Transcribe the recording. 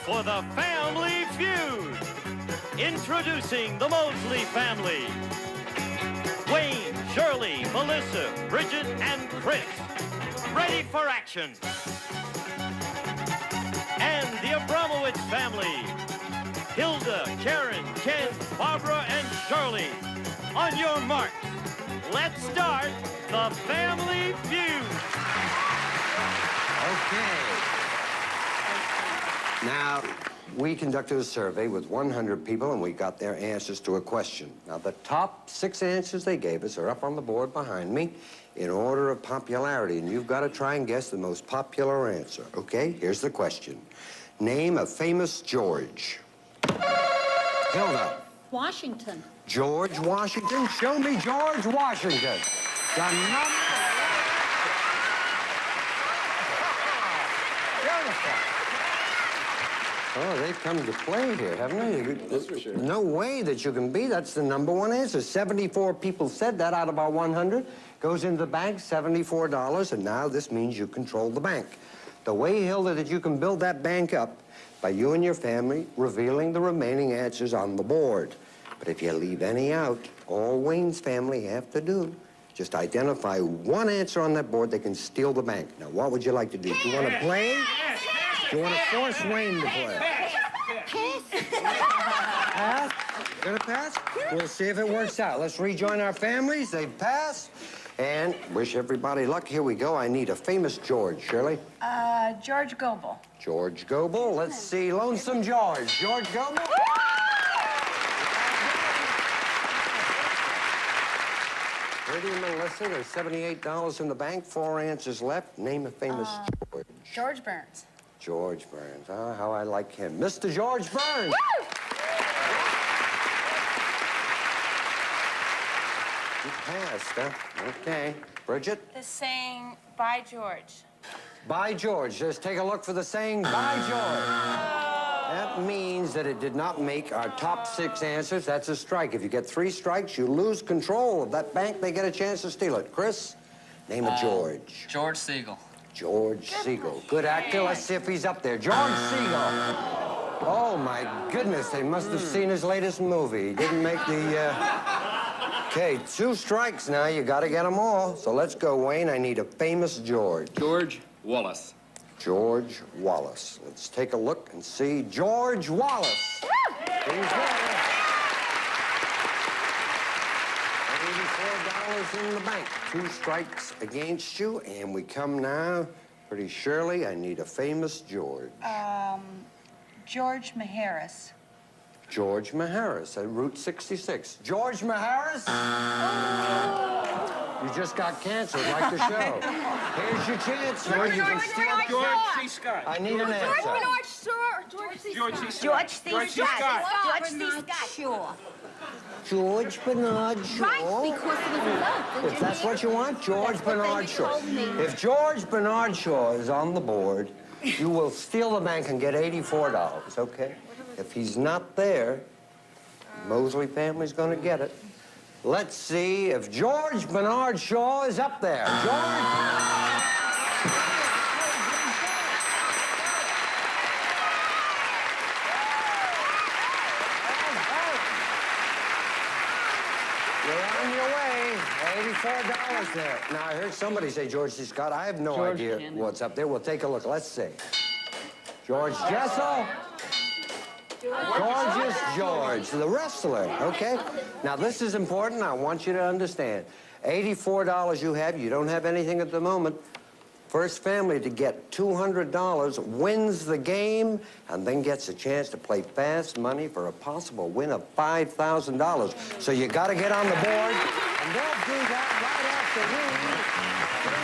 for the Family Feud. Introducing the Mosley family. Wayne, Shirley, Melissa, Bridget, and Chris. Ready for action. And the Abramowitz family. Hilda, Karen, Ken, Barbara, and Shirley. On your marks, let's start the Family Feud. Okay. Now, we conducted a survey with 100 people, and we got their answers to a question. Now, the top 6 answers they gave us are up on the board behind me in order of popularity, and you've got to try and guess the most popular answer, okay? Here's the question. Name a famous George. Hilda. Washington. George Washington? Show me George Washington. The number... Oh, they've come to play here, haven't they? That's for sure. No way that you can be. That's the number 1 answer. 74 people said that out of our 100. Goes into the bank, $74, and now this means you control the bank. The way, Hilda, that you can build that bank up by you and your family revealing the remaining answers on the board. But if you leave any out, all Wayne's family have to do, just identify 1 answer on that board, they can steal the bank. Now, what would you like to do? Do you want to play? Do you want to force Wayne to play? Pass? Gonna pass? We'll see if it works out. Let's rejoin our families. They've passed. And wish everybody luck. Here we go. I need a famous George. Shirley? George Goebel. George Goebel. Let's see. Lonesome George. George Goebel? Pretty Melissa, there's $78 in the bank. 4 answers left. Name a famous George. George Burns. George Burns. Ah, how I like him. Mr. George Burns. You passed, huh? Okay. Bridget? The saying, "By George." By George. Just take a look for the saying, by George. That means that it did not make our top 6 answers. That's a strike. If you get 3 strikes, you lose control of that bank. They get a chance to steal it. Chris, name a George. George Siegel. George Siegel. Good actor. Let's see if he's up there. George Siegel. Oh, my goodness. They must have seen his latest movie. He didn't make the, Okay, 2 strikes now. You got to get them all. So let's go, Wayne. I need a famous George. George Wallace. George Wallace. Let's take a look and see George Wallace. He's there. $84 in the bank. 2 strikes against you, and we come now. Pretty surely, I need a famous George. George Maharis. George Maharis at Route 66. George Maharis? You just got canceled like the show. Here's your chance. George, you can steal George C. Scott. I need an answer. George C. Scott. George C. George C. Scott. George C. Scott. Sure. George Bernard Shaw. Right, because it was love. If that's what you want, George Bernard Shaw. If George Bernard Shaw is on the board, you will steal the bank and get $84, okay? If he's not there, Mosley family's gonna get it. Let's see if George Bernard Shaw is up there. George? You're on your way. $84 there. Now, I heard somebody say George C. Scott. I have no idea what's up there. We'll take a look. Let's see. George Jessel. Gorgeous George, the wrestler, okay? Now, this is important. I want you to understand. $84 you have. You don't have anything at the moment. First family to get $200 wins the game and then gets a chance to play fast money for a possible win of $5,000. So you got to get on the board, and they'll do that right after we